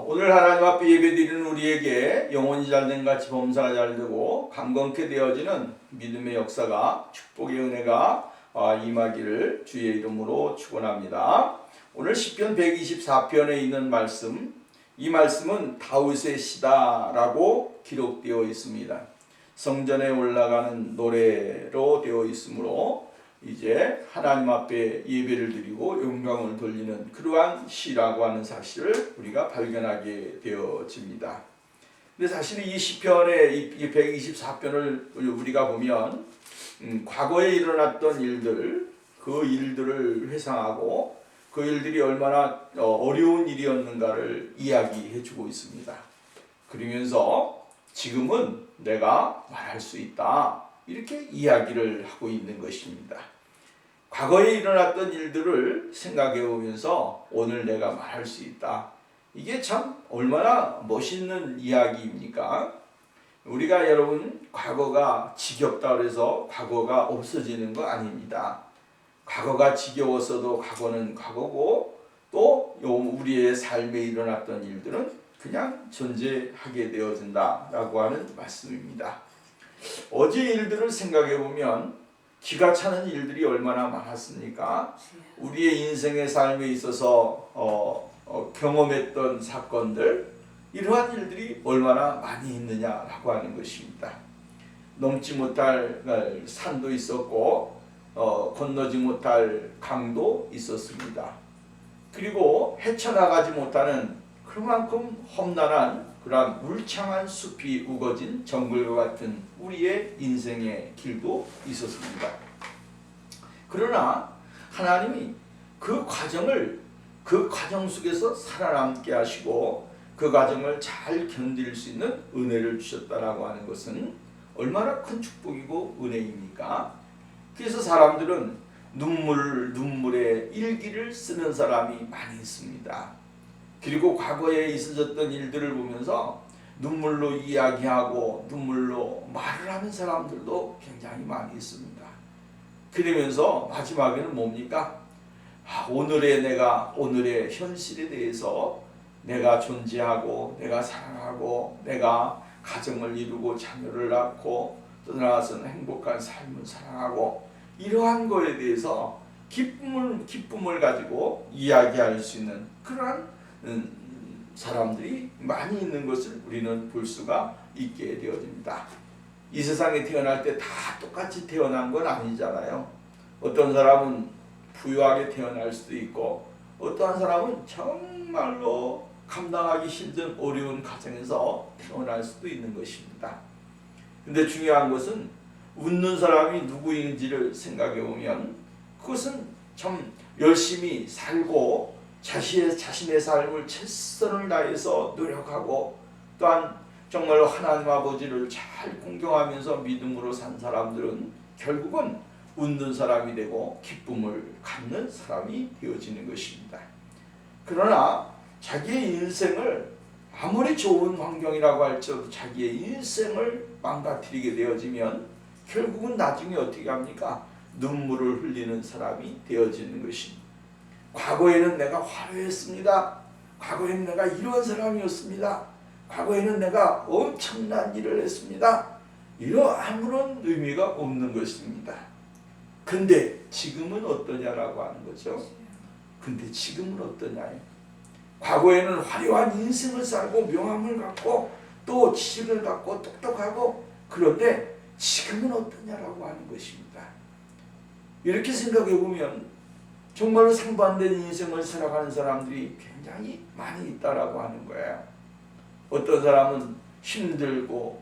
오늘 하나님 앞에 예배드리는 우리에게 영혼이 잘된 같이 범사가 잘되고 강건케 되어지는 믿음의 역사가 축복의 은혜가 임하기를 주의 이름으로 축원합니다. 오늘 시편 124편에 있는 말씀, 이 말씀은 다윗의 시다라고 기록되어 있습니다. 성전에 올라가는 노래로 되어 있으므로 이제 하나님 앞에 예배를 드리고 영광을 돌리는 그러한 시라고 하는 사실을 우리가 발견하게 되어집니다. 근데 사실 이 시편의 이 124편을 우리가 보면 과거에 일어났던 일들, 그 일들을 회상하고 그 일들이 얼마나 어려운 일이었는가를 이야기해주고 있습니다. 그러면서 지금은 내가 말할 수 있다, 이렇게 이야기를 하고 있는 것입니다. 과거에 일어났던 일들을 생각해 보면서 오늘 내가 말할 수 있다. 이게 참 얼마나 멋있는 이야기입니까? 우리가 여러분 과거가 지겹다 그래서 과거가 없어지는 거 아닙니다. 과거가 지겨웠어도 과거는 과거고 또 우리의 삶에 일어났던 일들은 그냥 존재하게 되어진다라고 하는 말씀입니다. 어제 일들을 생각해 보면 기가 차는 일들이 얼마나 많았습니까? 우리의 인생의 삶에 있어서 경험했던 사건들, 이러한 일들이 얼마나 많이 있느냐라고 하는 것입니다. 넘지 못할 산도 있었고 건너지 못할 강도 있었습니다. 그리고 헤쳐나가지 못하는 그만큼 험난한 그러한 울창한 숲이 우거진 정글과 같은 우리의 인생의 길도 있었습니다. 그러나 하나님이 그 과정 속에서 살아남게 하시고 그 과정을 잘 견딜 수 있는 은혜를 주셨다라고 하는 것은 얼마나 큰 축복이고 은혜입니까? 그래서 사람들은 눈물의 일기를 쓰는 사람이 많이 있습니다. 그리고 과거에 있어졌던 일들을 보면서 눈물로 이야기하고 눈물로 말을 하는 사람들도 굉장히 많이 있습니다. 그러면서 마지막에는 뭡니까? 오늘의 현실에 대해서 내가 존재하고 내가 사랑하고 내가 가정을 이루고 자녀를 낳고 또 나아가서는 행복한 삶을 사랑하고 이러한 거에 대해서 기쁨을 가지고 이야기할 수 있는 그러한 사람들이 많이 있는 것을 우리는 볼 수가 있게 되어집니다. 이 세상에 태어날 때 다 똑같이 태어난 건 아니잖아요. 어떤 사람은 부유하게 태어날 수도 있고 어떠한 사람은 정말로 감당하기 힘든 어려운 가정에서 태어날 수도 있는 것입니다. 근데 중요한 것은 웃는 사람이 누구인지를 생각해 보면 그것은 참 열심히 살고 자신의 삶을 최선을 다해서 노력하고 또한 정말로 하나님 아버지를 잘 공경하면서 믿음으로 산 사람들은 결국은 웃는 사람이 되고 기쁨을 갖는 사람이 되어지는 것입니다. 그러나 자기의 인생을 아무리 좋은 환경이라고 할지라도 자기의 인생을 망가뜨리게 되어지면 결국은 나중에 어떻게 합니까? 눈물을 흘리는 사람이 되어지는 것입니다. 과거에는 내가 화려했습니다. 과거에는 내가 이런 사람이었습니다. 과거에는 내가 엄청난 일을 했습니다. 이런 아무런 의미가 없는 것입니다. 근데 지금은 어떠냐라고 하는 거죠. 근데 지금은 어떠냐요? 과거에는 화려한 인생을 살고 명함을 갖고 또 지식을 갖고 똑똑하고 그런데 지금은 어떠냐라고 하는 것입니다. 이렇게 생각해 보면 정말로 상반된 인생을 살아가는 사람들이 굉장히 많이 있다라고 하는 거예요. 어떤 사람은 힘들고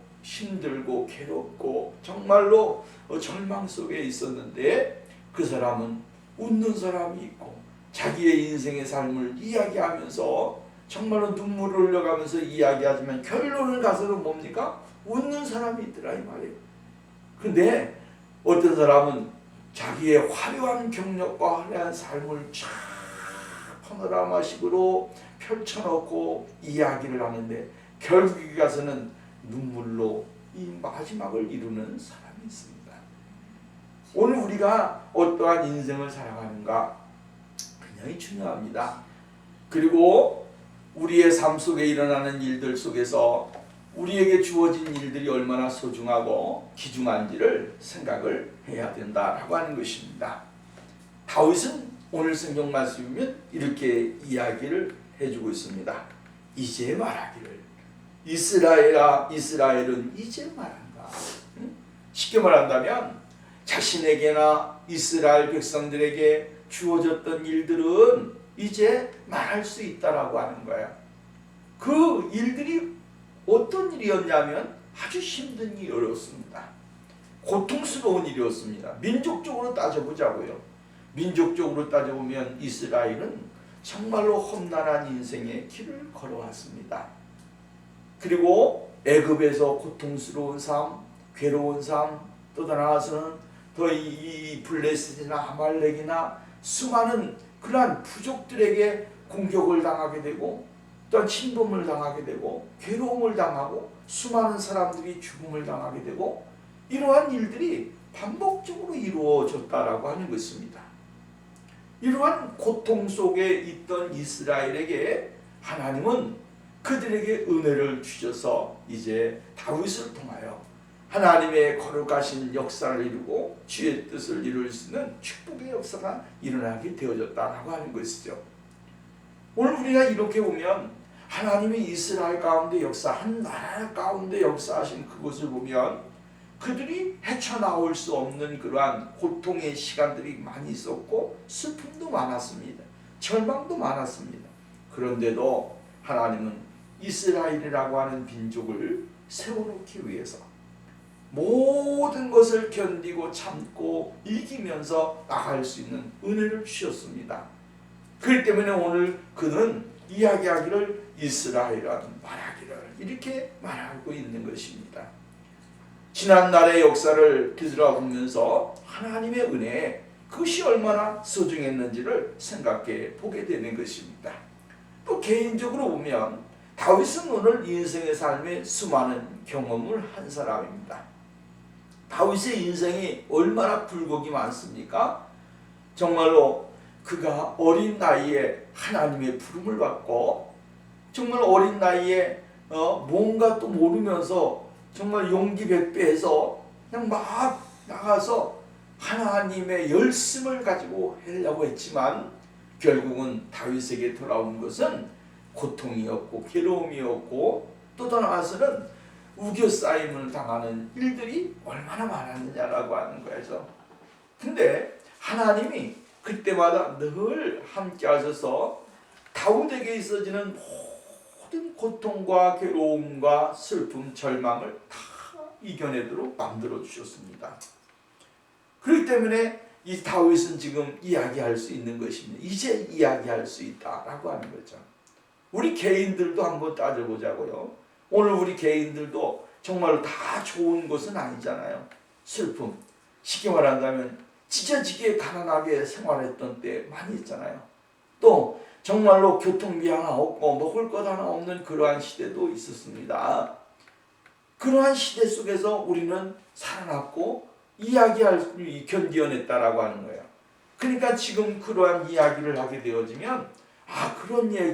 괴롭고 정말로 절망 속에 있었는데 그 사람은 웃는 사람이 있고 자기의 인생의 삶을 이야기하면서 정말로 눈물을 흘려가면서 이야기하지만 결론을 가서는 뭡니까? 웃는 사람이 있더라 이 말이에요. 근데 어떤 사람은 자기의 화려한 경력과 화려한 삶을 쫙 파노라마식으로 펼쳐놓고 이야기를 하는데 결국에 가서는 눈물로 이 마지막을 이루는 사람이 있습니다. 오늘 우리가 어떠한 인생을 살아가는가 굉장히 중요합니다. 그리고 우리의 삶 속에 일어나는 일들 속에서 우리에게 주어진 일들이 얼마나 소중하고 귀중한지를 생각을 해야 된다라고 하는 것입니다. 다윗은 오늘 성경 말씀이면 이렇게 이야기를 해주고 있습니다. 이제 말하기를 이스라엘아 이스라엘은 이제 말한다. 쉽게 말한다면 자신에게나 이스라엘 백성들에게 주어졌던 일들은 이제 말할 수 있다라고 하는 거예요. 그 일들이 어떤 일이었냐면 아주 힘든 일이었습니다. 고통스러운 일이었습니다. 민족적으로 따져보자고요. 민족적으로 따져보면 이스라엘은 정말로 험난한 인생의 길을 걸어왔습니다. 그리고 애굽에서 고통스러운 삶, 괴로운 삶, 또 나아가서는 더 이 블레셋이나 아말렉이나 수많은 그러한 부족들에게 공격을 당하게 되고 또한 침범을 당하게 되고 괴로움을 당하고 수많은 사람들이 죽음을 당하게 되고 이러한 일들이 반복적으로 이루어졌다라고 하는 것입니다. 이러한 고통 속에 있던 이스라엘에게 하나님은 그들에게 은혜를 주셔서 이제 다윗을 통하여 하나님의 거룩하신 역사를 이루고 주의 뜻을 이룰 수 있는 축복의 역사가 일어나게 되어졌다라고 하는 것이죠. 오늘 우리가 이렇게 보면 하나님이 이스라엘 가운데 역사, 한 나라 가운데 역사하신 그것을 보면 그들이 헤쳐나올 수 없는 그러한 고통의 시간들이 많이 있었고 슬픔도 많았습니다. 절망도 많았습니다. 그런데도 하나님은 이스라엘이라고 하는 민족을 세워놓기 위해서 모든 것을 견디고 참고 이기면서 나갈 수 있는 은혜를 주셨습니다. 그렇기 때문에 오늘 그는 이야기하기를 이스라엘은 말하기를 이렇게 말하고 있는 것입니다. 지난날의 역사를 뒤돌아보면서 하나님의 은혜 그것이 얼마나 소중했는지를 생각해 보게 되는 것입니다. 또 개인적으로 보면 다윗은 오늘 인생의 삶에 수많은 경험을 한 사람입니다. 다윗의 인생이 얼마나 굴곡이 많습니까? 정말로 그가 어린 나이에 하나님의 부름을 받고 정말 어린 나이에 뭔가 또 모르면서 정말 용기 백배해서 그냥 막 나가서 하나님의 열심을 가지고 하려고 했지만 결국은 다윗에게 돌아온 것은 고통이었고 괴로움이었고 또 나아가서는 우겨싸임을 당하는 일들이 얼마나 많았느냐라고 하는 거죠. 근데 하나님이 그때마다 늘 함께 하셔서 다윗에게 있어지는 모든 고통과 괴로움과 슬픔, 절망을 다 이겨내도록 만들어 주셨습니다. 그렇기 때문에 이 다윗은 지금 이야기할 수 있는 것입니다. 이제 이야기할 수 있다라고 하는 거죠. 우리 개인들도 한번 따져보자고요. 오늘 우리 개인들도 정말로 다 좋은 것은 아니잖아요. 슬픔, 쉽게 말한다면 찢어지게 가난하게 생활했던 때 많이 있잖아요. 또 정말로 교통비 하나 없고 먹을 것 하나 없는 그러한 시대도 있었습니다. 그러한 시대 속에서 우리는 살아났고 이야기할 수 견디어냈다라고 하는 거예요. 그러니까 지금 그러한 이야기를 하게 되어지면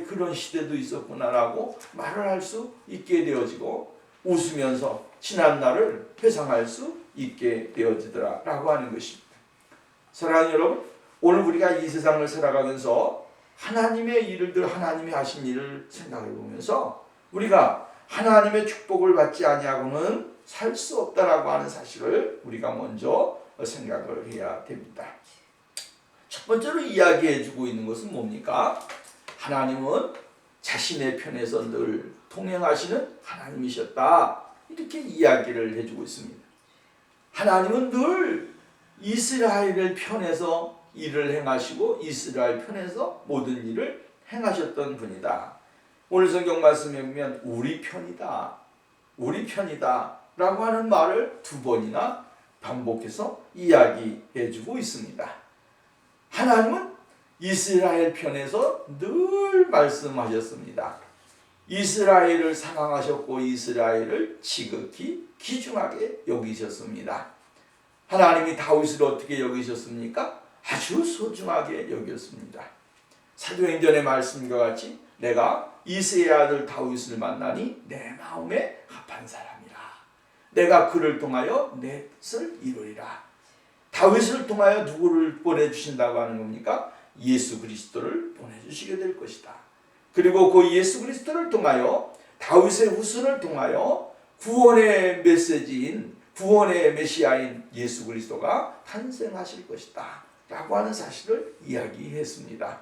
그런 시대도 있었구나라고 말을 할 수 있게 되어지고 웃으면서 지난 날을 회상할 수 있게 되어지더라라고 하는 것입니다. 사랑하는 여러분, 오늘 우리가 이 세상을 살아가면서 하나님의 일들, 하나님이 하신 일을 생각해 보면서 우리가 하나님의 축복을 받지 아니하고는 살 수 없다라고 하는 사실을 우리가 먼저 생각을 해야 됩니다. 첫 번째로 이야기해 주고 있는 것은 뭡니까? 하나님은 자신의 편에서 늘 통행하시는 하나님이셨다. 이렇게 이야기를 해주고 있습니다. 하나님은 늘 이스라엘을 편에서 일을 행하시고 이스라엘 편에서 모든 일을 행하셨던 분이다. 오늘 성경 말씀에 보면 우리 편이다. 우리 편이다. 라고 하는 말을 두 번이나 반복해서 이야기해 주고 있습니다. 하나님은 이스라엘 편에서 늘 말씀하셨습니다. 이스라엘을 사랑하셨고 이스라엘을 지극히 귀중하게 여기셨습니다. 하나님이 다윗을 어떻게 여기셨습니까? 아주 소중하게 여겼습니다. 사도행전의 말씀과 같이 내가 이새의 아들 다윗을 만나니 내 마음에 합한 사람이라. 내가 그를 통하여 내 뜻을 이루리라. 다윗을 통하여 누구를 보내주신다고 하는 겁니까? 예수 그리스도를 보내주시게 될 것이다. 그리고 그 예수 그리스도를 통하여 다윗의 후손을 통하여 구원의 메시지인 구원의 메시아인 예수 그리스도가 탄생하실 것이다 라고 하는 사실을 이야기했습니다.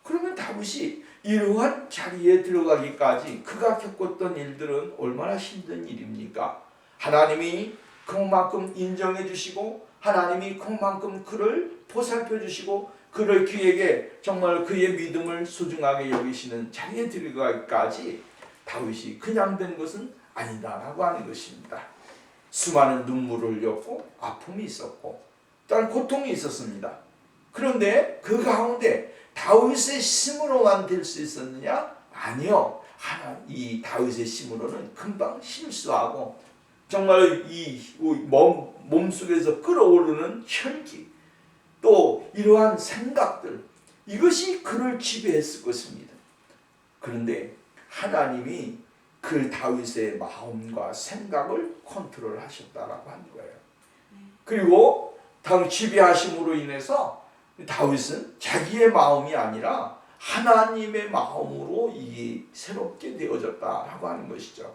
그러면 다윗이 이러한 자리에 들어가기까지 그가 겪었던 일들은 얼마나 힘든 일입니까? 하나님이 그만큼 인정해 주시고 하나님이 그만큼 그를 보살펴 주시고 그를 그에게 정말 그의 믿음을 소중하게 여기시는 자리에 들어가기까지 다윗이 그냥 된 것은 아니다라고 하는 것입니다. 수많은 눈물을 흘렸고 아픔이 있었고 또한 고통이 있었습니다. 그런데 그 가운데 다윗의 힘으로만 될 수 있었느냐? 아니요. 이 다윗의 힘으로는 금방 실수하고 정말 이 몸속에서 끌어오르는 혈기 또 이러한 생각들 이것이 그를 지배했을 것입니다. 그런데 하나님이 그 다윗의 마음과 생각을 컨트롤하셨다라고 하는 거예요. 그리고 당 지배하심으로 인해서 다윗은 자기의 마음이 아니라 하나님의 마음으로 이 새롭게 되어졌다라고 하는 것이죠.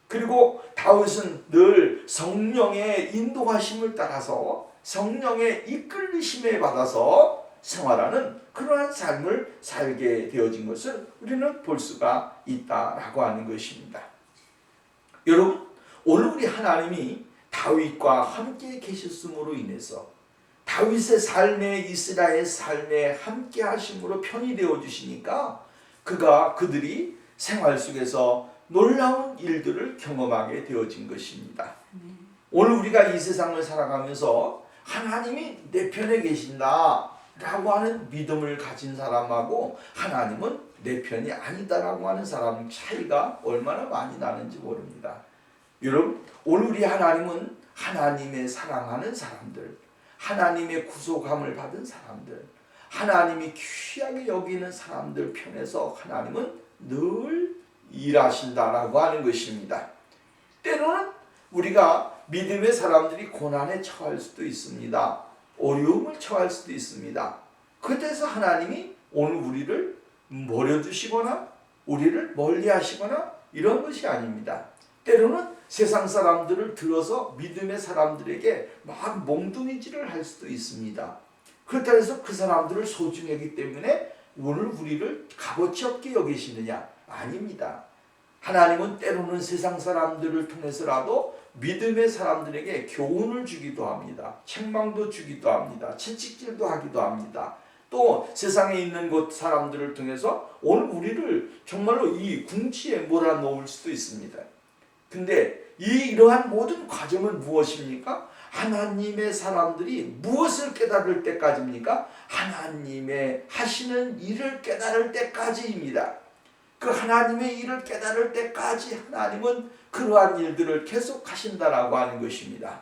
그리고 다윗은 늘 성령의 인도하심을 따라서 성령의 이끌리심에 받아서 생활하는 그러한 삶을 살게 되어진 것을 우리는 볼 수가 있다라고 하는 것입니다. 여러분, 오늘 우리 하나님이 다윗과 함께 계셨음으로 인해서 다윗의 삶에 이스라엘의 삶에 함께 하심으로 편이 되어 주시니까 그들이 생활 속에서 놀라운 일들을 경험하게 되어진 것입니다. 오늘 우리가 이 세상을 살아가면서 하나님이 내 편에 계신다 라고 하는 믿음을 가진 사람하고 하나님은 내 편이 아니다라고 하는 사람 차이가 얼마나 많이 나는지 모릅니다. 여러분, 오늘 우리 하나님은 하나님의 사랑하는 사람들, 하나님의 구속함을 받은 사람들, 하나님이 귀하게 여기는 사람들 편에서 하나님은 늘 일하신다라고 하는 것입니다. 때로는 우리가 믿음의 사람들이 고난에 처할 수도 있습니다. 어려움을 처할 수도 있습니다. 그때서 하나님이 오늘 우리를 버려두시거나 우리를 멀리하시거나 이런 것이 아닙니다. 때로는 세상 사람들을 들어서 믿음의 사람들에게 막 몽둥이질을 할 수도 있습니다. 그렇다고 해서 그 사람들을 소중히 하기 때문에 오늘 우리를 값어치 없게 여기시느냐? 아닙니다. 하나님은 때로는 세상 사람들을 통해서라도 믿음의 사람들에게 교훈을 주기도 합니다. 책망도 주기도 합니다. 채찍질도 하기도 합니다. 또 세상에 있는 것 사람들을 통해서 오늘 우리를 정말로 이 궁지에 몰아넣을 수도 있습니다. 근데 이러한 모든 과정은 무엇입니까? 하나님의 사람들이 무엇을 깨달을 때까지입니까? 하나님의 하시는 일을 깨달을 때까지입니다. 그 하나님의 일을 깨달을 때까지 하나님은 그러한 일들을 계속 하신다라고 하는 것입니다.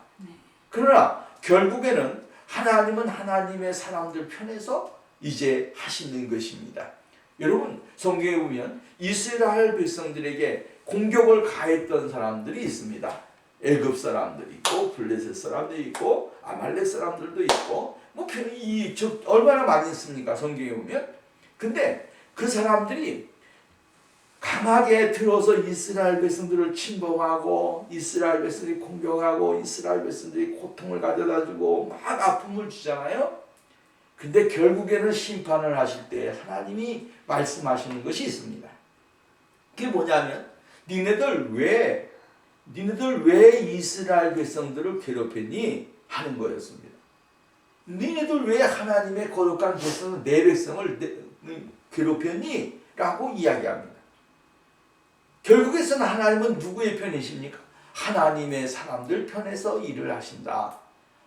그러나 결국에는 하나님은 하나님의 사람들 편에서 이제 하시는 것입니다. 여러분, 성경에 보면 이스라엘 백성들에게 공격을 가했던 사람들이 있습니다. 애굽 사람들이 있고 블레셋 사람들이 있고 아말렉 사람들도 있고 얼마나 많이 있습니까? 성경에 보면. 근데 그 사람들이 강하게 들어서 이스라엘 백성들을 침범하고 이스라엘 백성들이 공격하고 이스라엘 백성들이 고통을 가져다 주고 막 아픔을 주잖아요. 근데 결국에는 심판을 하실 때 하나님이 말씀하시는 것이 있습니다. 그게 뭐냐면 니네들 왜 이스라엘 백성들을 괴롭혔니? 하는 거였습니다. 니네들 왜 하나님의 거룩한 백성 내 백성을 괴롭혔니? 라고 이야기합니다. 결국에서는 하나님은 누구의 편이십니까? 하나님의 사람들 편에서 일을 하신다.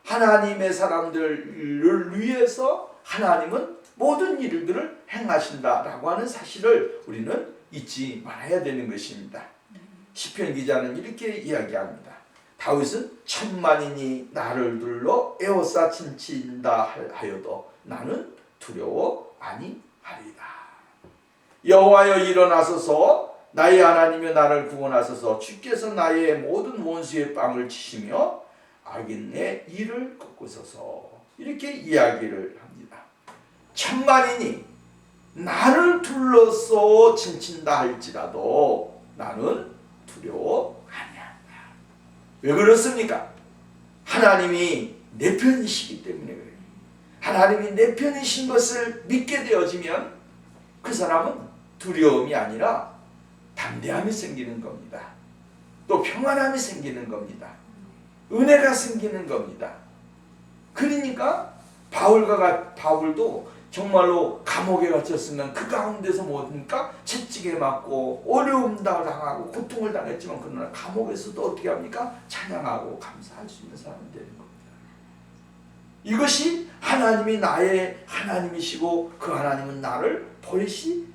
하나님의 사람들을 위해서 하나님은 모든 일들을 행하신다라고 하는 사실을 우리는 잊지 말아야 되는 것입니다. 시편 기자는 이렇게 이야기합니다. 다윗은 천만인이 나를 둘러 에워싸 침친다 하여도 나는 두려워 아니하리라. 여호와여 일어나소서 나의 하나님여 나를 구원하소서 주께서 나의 모든 원수의 빵을 치시며 악인의 일을 꺾으소서. 이렇게 이야기를 합니다. 천만인이 나를 둘러서 친친다 할지라도 나는 두려워 아니한다. 왜 그렇습니까? 하나님이 내 편이시기 때문에 그래요. 하나님이 내 편이신 것을 믿게 되어지면 그 사람은 두려움이 아니라 담대함이 생기는 겁니다. 또 평안함이 생기는 겁니다. 은혜가 생기는 겁니다. 그러니까 바울도 정말로 감옥에 갇혔으면 그 가운데서 뭡니까? 채찍에 맞고 어려움을 당하고 고통을 당했지만 그러나 감옥에서도 어떻게 합니까? 찬양하고 감사할 수 있는 사람이 되는 겁니다. 이것이 하나님이 나의 하나님이시고 그 하나님은 나를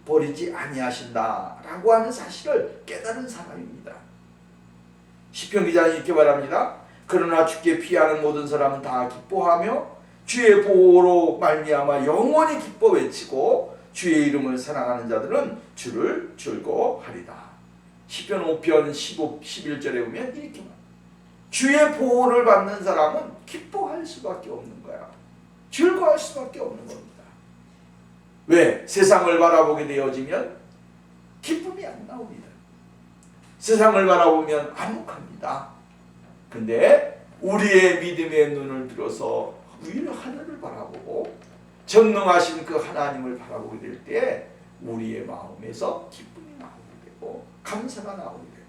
버리지 아니하신다라고 하는 사실을 깨달은 사람입니다. 시편 기자는 이렇게 말합니다. 그러나 주께 피하는 모든 사람은 다 기뻐하며 주의 보호로 말미암아 영원히 기뻐 외치고 주의 이름을 사랑하는 자들은 주를 즐거워하리다. 시편 5편 11절에 보면 이렇게 말합니다. 주의 보호를 받는 사람은 기뻐할 수밖에 없는 거야. 즐거워할 수밖에 없는 겁니다. 왜? 세상을 바라보게 되어지면 기쁨이 안 나옵니다. 세상을 바라보면 암묵합니다. 근데 우리의 믿음의 눈을 들어서 위로 하늘을 바라보고 전능하신 그 하나님을 바라보게 될 때 우리의 마음에서 기쁨이 나오게 되고 감사가 나오게 되고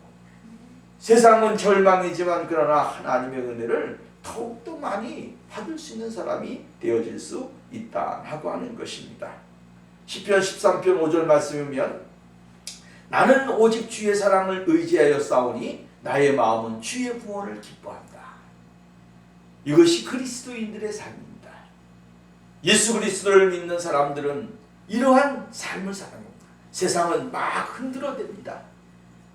세상은 절망이지만 그러나 하나님의 은혜를 더욱더 많이 받을 수 있는 사람이 되어질 수 있다라고 하는 것입니다. 시편 13편 5절 말씀이면 나는 오직 주의 사랑을 의지하여 싸우니 나의 마음은 주의 구원을 기뻐한다. 이것이 그리스도인들의 삶입니다. 예수 그리스도를 믿는 사람들은 이러한 삶을 살아갑니다. 세상은 막 흔들어댑니다.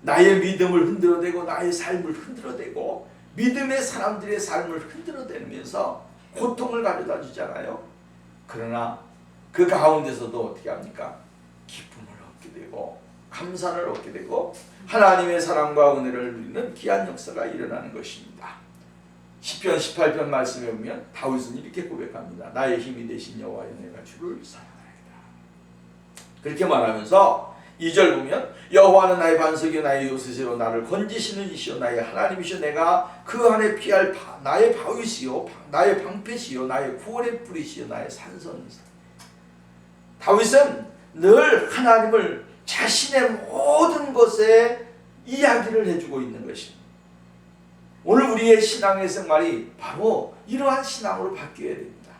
나의 믿음을 흔들어대고 나의 삶을 흔들어대고 믿음의 사람들의 삶을 흔들어대면서 고통을 가져다 주잖아요. 그러나 그 가운데서도 어떻게 합니까? 기쁨을 얻게 되고 감사를 얻게 되고 하나님의 사랑과 은혜를 누리는 귀한 역사가 일어나는 것입니다. 시편 18편 말씀에 보면 다윗은 이렇게 고백합니다. 나의 힘이 되신 여호와여 내가 주를 사랑하리라. 그렇게 말하면서 2절 보면 여호와는 나의 반석이요 나의 요새시로 나를 건지시는 이시요 나의 하나님이시요 내가 그 안에 피할 나의 바위시요 나의 방패시요 나의 구원의 뿌리시요 나의 산성이시요. 다윗은 늘 하나님을 자신의 모든 것에 이야기를 해주고 있는 것입니다. 오늘 우리의 신앙의 생활이 바로 이러한 신앙으로 바뀌어야 됩니다.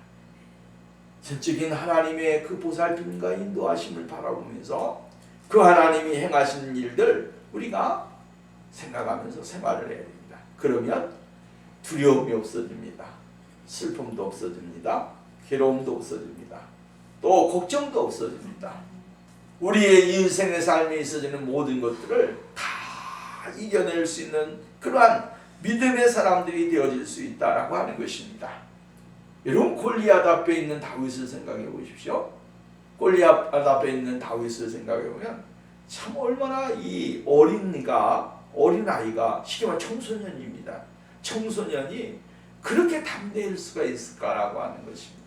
전적인 하나님의 그 보살핌과 인도하심을 바라보면서 그 하나님이 행하시는 일들 우리가 생각하면서 생활을 해야 됩니다. 그러면 두려움이 없어집니다. 슬픔도 없어집니다. 괴로움도 없어집니다. 또 걱정도 없어집니다. 우리의 인생의 삶에 있어지는 모든 것들을 다 이겨낼 수 있는 그러한 믿음의 사람들이 되어질 수 있다라고 하는 것입니다. 여러분 골리앗 앞에 있는 다윗을 생각해 보십시오. 골리앗 앞에 있는 다윗을 생각해 보면 참 얼마나 이 어린아이가 쉽게 말해 청소년입니다. 청소년이 그렇게 담대할 수가 있을까라고 하는 것입니다.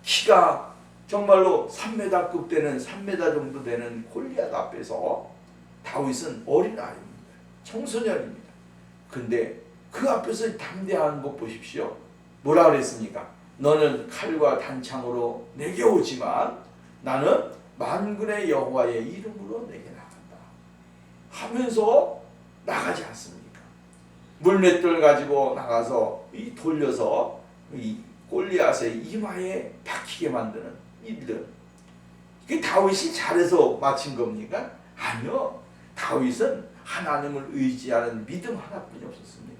키가 정말로 3m급 되는 3m 정도 되는 골리앗 앞에서 다윗은 어린아이입니다. 청소년입니다. 근데 그 앞에서 담대한 것 보십시오. 뭐라 그랬습니까? 너는 칼과 단창으로 내게 오지만 나는 만군의 여호와의 이름으로 내게 나간다 하면서 나가지 않습니까? 물맷돌 가지고 나가서 돌려서 이 골리앗의 이마에 박히게 만드는 일들. 이게 다윗이 잘해서 마친 겁니까? 아니요. 다윗은 하나님을 의지하는 믿음 하나뿐이 없었습니다.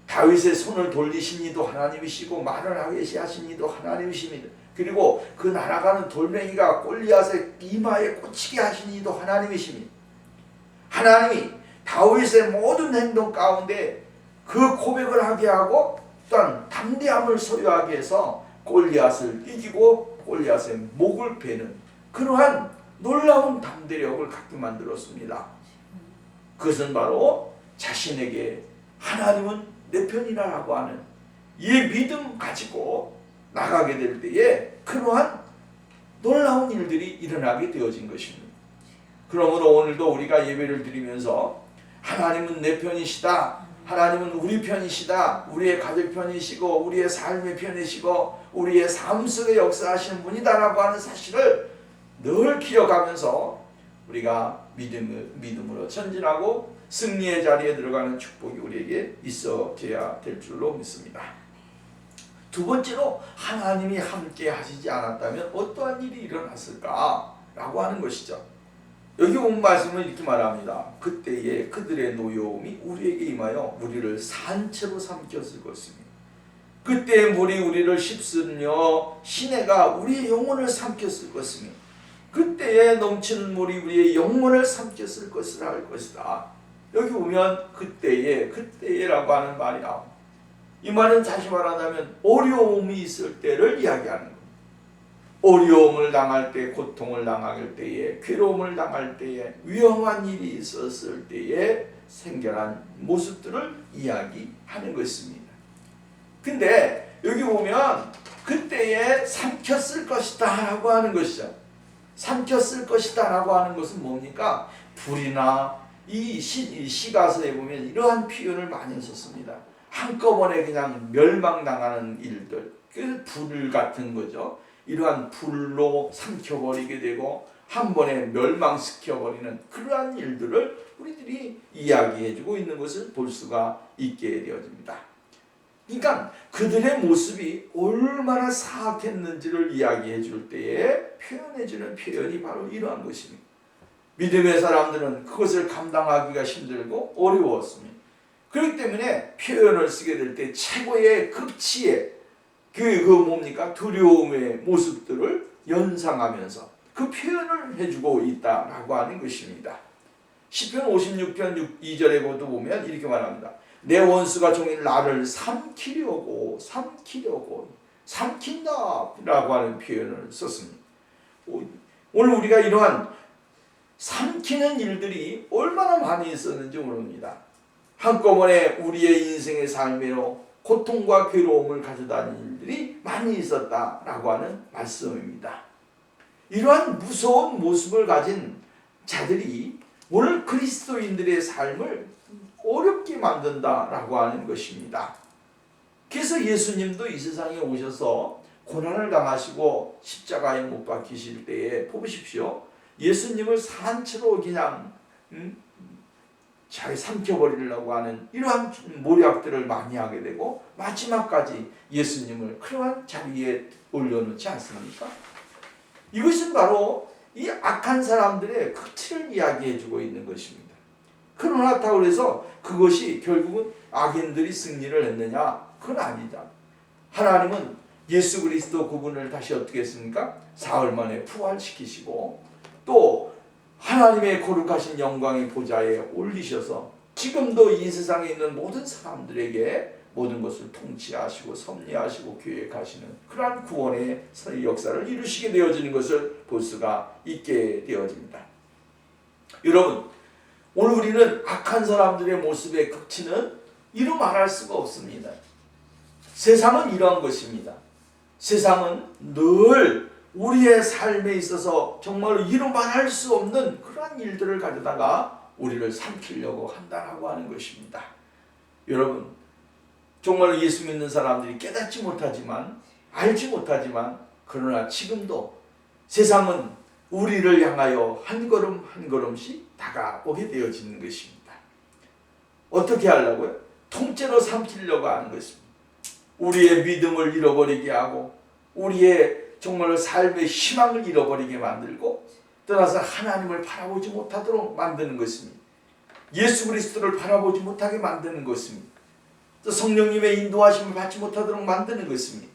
다윗의 손을 돌리신 이도 하나님이시고 말을 하게 하신 이도 하나님이십니다. 그리고 그 날아가는 돌멩이가 골리앗의 이마에 꽂히게 하신 이도 하나님이십니다. 하나님이 다윗의 모든 행동 가운데 그 고백을 하게 하고 또한 담대함을 소유하게 해서 골리앗을 이기고 골리앗의 목을 베는 그러한 놀라운 담대력을 갖게 만들었습니다. 그것은 바로 자신에게 하나님은 내 편이라고 하는 이 믿음 가지고 나가게 될 때에 그러한 놀라운 일들이 일어나게 되어진 것입니다. 그러므로 오늘도 우리가 예배를 드리면서 하나님은 내 편이시다, 하나님은 우리 편이시다, 우리의 가족 편이시고 우리의 삶의 편이시고 우리의 삶 속에 역사하시는 분이다라고 하는 사실을 늘 기억하면서 우리가 믿음으로 전진하고 승리의 자리에 들어가는 축복이 우리에게 있어져야 될 줄로 믿습니다. 두 번째로 하나님이 함께 하시지 않았다면 어떠한 일이 일어났을까라고 하는 것이죠. 여기 온 말씀은 이렇게 말합니다. 그때에 그들의 노여움이 우리에게 임하여 우리를 산채로 삼켰을 것입니다. 그때의 물이 우리를 휩쓸며 시내가 우리의 영혼을 삼켰을 것입니다. 그때에 넘치는 물이 우리의 영혼을 삼켰을 것이라 할 것이다. 여기 보면 그때에라고 하는 말이 나옵니다. 이 말은 다시 말하자면 어려움이 있을 때를 이야기하는 겁니다. 어려움을 당할 때, 고통을 당할 때에, 괴로움을 당할 때에, 위험한 일이 있었을 때에 생겨난 모습들을 이야기하는 것입니다. 근데 여기 보면 그때에 삼켰을 것이다 라고 하는 것이죠. 삼켰을 것이다 라고 하는 것은 뭡니까? 불이나 이 시가서에 보면 이러한 표현을 많이 썼습니다. 한꺼번에 그냥 멸망당하는 일들, 그 불 같은 거죠. 이러한 불로 삼켜버리게 되고 한 번에 멸망시켜버리는 그러한 일들을 우리들이 이야기해주고 있는 것을 볼 수가 있게 되어집니다. 그러니까 그들의 모습이 얼마나 사악했는지를 이야기해 줄 때에 표현해 주는 표현이 바로 이러한 것입니다. 믿음의 사람들은 그것을 감당하기가 힘들고 어려웠습니다. 그렇기 때문에 표현을 쓰게 될 때 최고의 극치의 뭡니까? 두려움의 모습들을 연상하면서 그 표현을 해주고 있다라고 하는 것입니다. 시편 56편 2절에 보면 이렇게 말합니다. 내 원수가 종일 나를 삼키려고 삼킨다 라고 하는 표현을 썼습니다. 오늘 우리가 이러한 삼키는 일들이 얼마나 많이 있었는지 모릅니다. 한꺼번에 우리의 인생의 삶으로 고통과 괴로움을 가져다니는 일들이 많이 있었다라고 하는 말씀입니다. 이러한 무서운 모습을 가진 자들이 오늘 그리스도인들의 삶을 어렵게 만든다라고 하는 것입니다. 그래서 예수님도 이 세상에 오셔서 고난을 당하시고 십자가에 못 박히실 때에 보십시오. 예수님을 산채로 그냥 잘 삼켜버리려고 하는 이러한 모략들을 많이 하게 되고 마지막까지 예수님을 그러한 자리에 올려놓지 않습니까? 이것은 바로 이 악한 사람들의 극치를 이야기해주고 있는 것입니다. 그러나 그렇다고 해서 그것이 결국은 악인들이 승리를 했느냐? 그건 아니다. 하나님은 예수 그리스도 그분을 다시 어떻게 했습니까? 사흘 만에 부활시키시고 또 하나님의 거룩하신 영광의 보좌에 올리셔서 지금도 이 세상에 있는 모든 사람들에게 모든 것을 통치하시고 섭리하시고 계획하시는 그러한 구원의 역사를 이루시게 되어지는 것을 볼 수가 있게 되어집니다. 여러분, 오늘 우리는 악한 사람들의 모습의 극치는 이루 말할 수가 없습니다. 세상은 이러한 것입니다. 세상은 늘 우리의 삶에 있어서 정말로 이루 말할 수 없는 그러한 일들을 가져다가 우리를 삼키려고 한다라고 하는 것입니다. 여러분, 정말로 예수 믿는 사람들이 깨닫지 못하지만 알지 못하지만 그러나 지금도 세상은 우리를 향하여 한 걸음 한 걸음씩 다가오게 되어지는 것입니다. 어떻게 하려고요? 통째로 삼키려고 하는 것입니다. 우리의 믿음을 잃어버리게 하고 우리의 정말로 삶의 희망을 잃어버리게 만들고 떠나서 하나님을 바라보지 못하도록 만드는 것입니다. 예수 그리스도를 바라보지 못하게 만드는 것입니다. 또 성령님의 인도하심을 받지 못하도록 만드는 것입니다.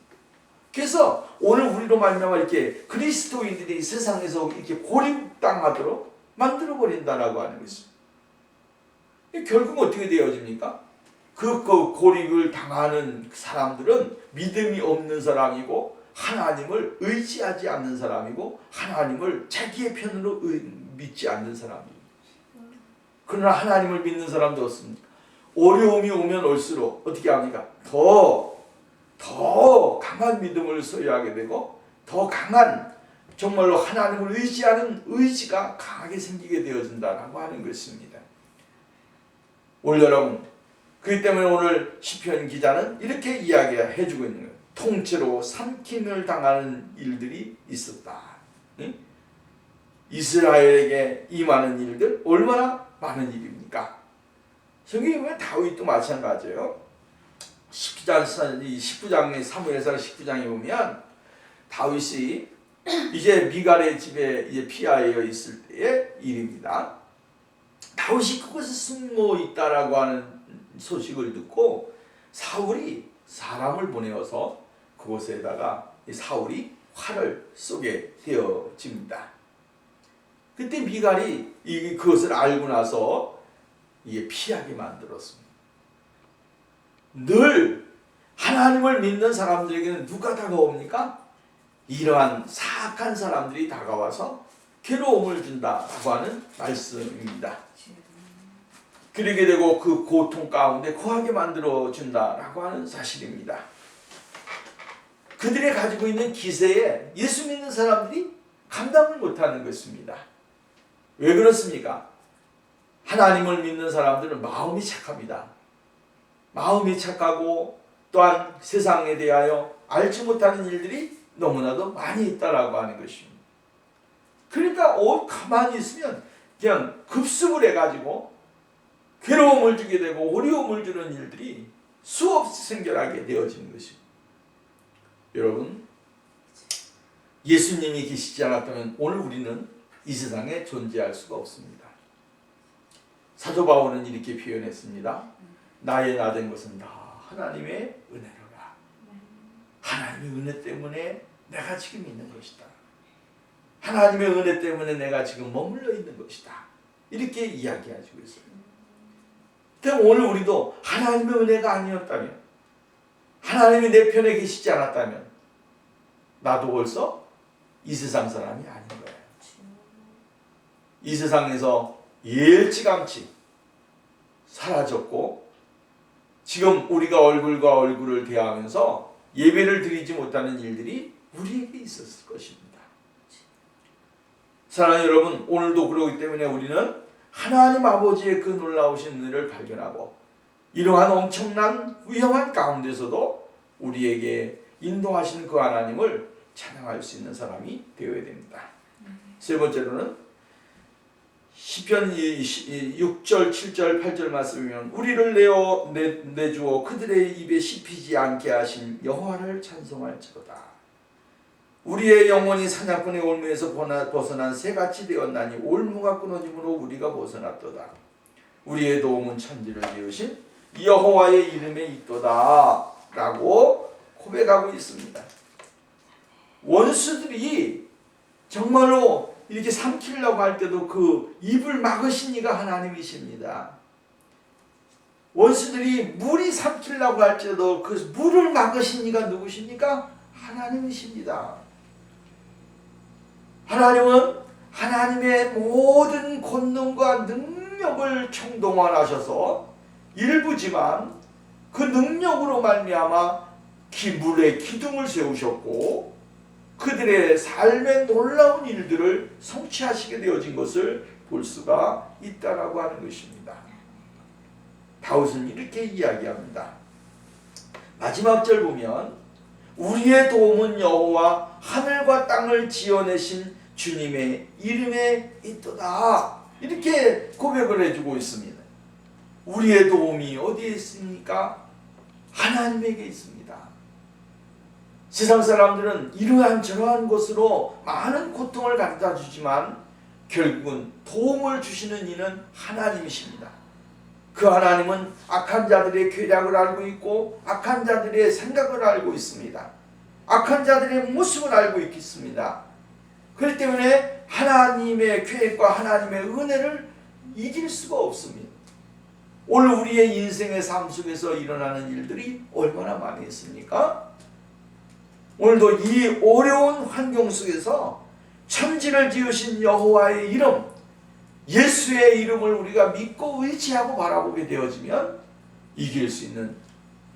그래서 오늘 우리로 말미암아 이렇게 그리스도인들이 세상에서 이렇게 고립당하도록 만들어버린다라고 하는 것입니다. 결국 어떻게 되어집니까? 그 고립을 당하는 사람들은 믿음이 없는 사람이고 하나님을 의지하지 않는 사람이고 하나님을 자기의 편으로 믿지 않는 사람이에요. 그러나 하나님을 믿는 사람도 없습니다. 어려움이 오면 올수록 어떻게 합니까? 더 강한 믿음을 소유하게 되고 더 강한 정말로 하나님을 의지하는 의지가 강하게 생기게 되어진다라고 하는 것입니다. 올 여러분, 그렇기 때문에 오늘 시편 기자는 이렇게 이야기해 주고 있는 거예요. 통째로 삼킴을 당하는 일들이 있었다. 응? 이스라엘에게 임하는 일들 얼마나 많은 일입니까? 성경에 보면 다윗도 마찬가지예요. 19장에 사무엘상 19장에 보면 다윗이 이제 미갈의 집에 이제 피하여 있을 때의 일입니다. 다윗이 그곳에 숨어 있다라고 하는 소식을 듣고 사울이 사람을 보내어서 그곳에다가 사울이 활을 쏘게 되어집니다. 그때 미갈이 그것을 알고 나서 이게 피하게 만들었습니다. 늘 하나님을 믿는 사람들에게는 누가 다가옵니까? 이러한 사악한 사람들이 다가와서 괴로움을 준다라고 하는 말씀입니다. 그러게 되고 그 고통 가운데 거하게 만들어 준다라고 하는 사실입니다. 그들이 가지고 있는 기세에 예수 믿는 사람들이 감당을 못하는 것입니다. 왜 그렇습니까? 하나님을 믿는 사람들은 마음이 착합니다. 마음이 착하고 또한 세상에 대하여 알지 못하는 일들이 너무나도 많이 있다라고 하는 것입니다. 그러니까 가만히 있으면 그냥 급습을 해가지고 괴로움을 주게 되고 어려움을 주는 일들이 수없이 생겨나게 되어지는 것입니다. 여러분, 예수님이 계시지 않았다면 오늘 우리는 이 세상에 존재할 수가 없습니다. 사도 바울은 이렇게 표현했습니다. 나의 나된 것은 다 하나님의 은혜로라. 하나님의 은혜 때문에 내가 지금 있는 것이다. 하나님의 은혜 때문에 내가 지금 머물러 있는 것이다. 이렇게 이야기하시고 있어요. 그럼 오늘 우리도 하나님의 은혜가 아니었다면, 하나님이 내 편에 계시지 않았다면 나도 벌써 이 세상 사람이 아닌 거예요. 이 세상에서 일찌감치 사라졌고 지금 우리가 얼굴과 얼굴을 대하면서 예배를 드리지 못하는 일들이 우리에게 있었을 것입니다. 사랑하는 여러분, 오늘도 그러기 때문에 우리는 하나님 아버지의 그 놀라우신 은혜를 발견하고 이러한 엄청난 위험한 가운데서도 우리에게 인도하시는 그 하나님을 찬양할 수 있는 사람이 되어야 됩니다. 세 번째로는 시편 6절, 7절, 8절 말씀이면 우리를 내주어 그들의 입에 씹히지 않게 하신 여호와를 찬송할지로다. 우리의 영혼이 사냥꾼의 올무에서 벗어난 새같이 되었나니 올무가 끊어짐으로 우리가 벗어났도다. 우리의 도움은 천지를 지으신 여호와의 이름에 있도다 라고 고백하고 있습니다. 원수들이 정말로 이렇게 삼키려고 할 때도 그 입을 막으신 이가 하나님이십니다. 원수들이 물이 삼키려고 할 때도 그 물을 막으신 이가 누구십니까? 하나님이십니다. 하나님은 하나님의 모든 권능과 능력을 총동원하셔서 일부지만 그 능력으로 말미암아 물의 기둥을 세우셨고 그들의 삶의 놀라운 일들을 성취하시게 되어진 것을 볼 수가 있다라고 하는 것입니다. 다윗은 이렇게 이야기합니다. 마지막 절 보면 우리의 도움은 여호와 하늘과 땅을 지어내신 주님의 이름에 있도다. 이렇게 고백을 해주고 있습니다. 우리의 도움이 어디에 있습니까? 하나님에게 있습니다. 세상 사람들은 이러한 저러한 것으로 많은 고통을 갖다 주지만 결국은 도움을 주시는 이는 하나님이십니다. 그 하나님은 악한 자들의 계략을 알고 있고 악한 자들의 생각을 알고 있습니다. 악한 자들의 모습을 알고 있겠습니다. 그렇기 때문에 하나님의 계획과 하나님의 은혜를 이길 수가 없습니다. 오늘 우리의 인생의 삶 속에서 일어나는 일들이 얼마나 많이 있습니까? 오늘도 이 어려운 환경 속에서 천지를 지으신 여호와의 이름, 예수의 이름을 우리가 믿고 의지하고 바라보게 되어지면 이길 수 있는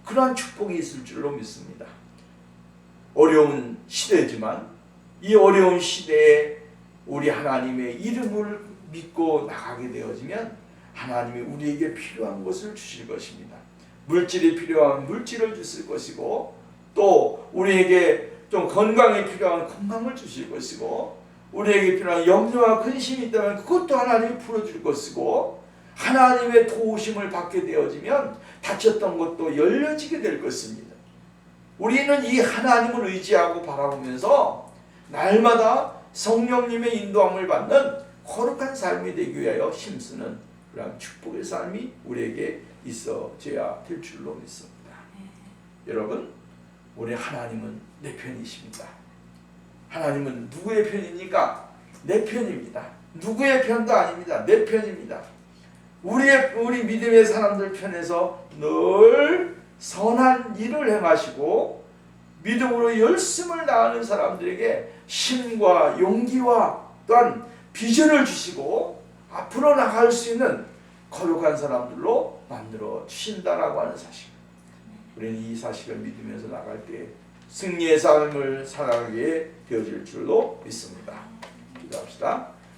그러한 축복이 있을 줄로 믿습니다. 어려운 시대지만 이 어려운 시대에 우리 하나님의 이름을 믿고 나가게 되어지면 하나님이 우리에게 필요한 것을 주실 것입니다. 물질이 필요한 물질을 주실 것이고, 또 우리에게 좀 건강이 필요한 건강을 주실 것이고, 우리에게 필요한 염려와 근심이 있다면 그것도 하나님이 풀어줄 것이고, 하나님의 도우심을 받게 되어지면 닫혔던 것도 열려지게 될 것입니다. 우리는 이 하나님을 의지하고 바라보면서 날마다 성령님의 인도함을 받는 거룩한 삶이 되기 위하여 힘쓰는 그런 축복의 삶이 우리에게 있어져야 될 줄로 믿습니다. 여러분, 우리 하나님은 내 편이십니다. 하나님은 누구의 편입니까? 내 편입니다. 누구의 편도 아닙니다. 내 편입니다. 우리 믿음의 사람들 편에서 늘 선한 일을 행하시고 믿음으로 열심을 다하는 사람들에게 힘과 용기와 또한 비전을 주시고 앞으로 나갈 수 있는 거룩한 사람들로 만들어 주신다라고 하는 사실. 우리는 이 사실을 믿으면서 나갈 때 승리의 삶을 살아가게 되어질 줄로 믿습니다. 기도합시다.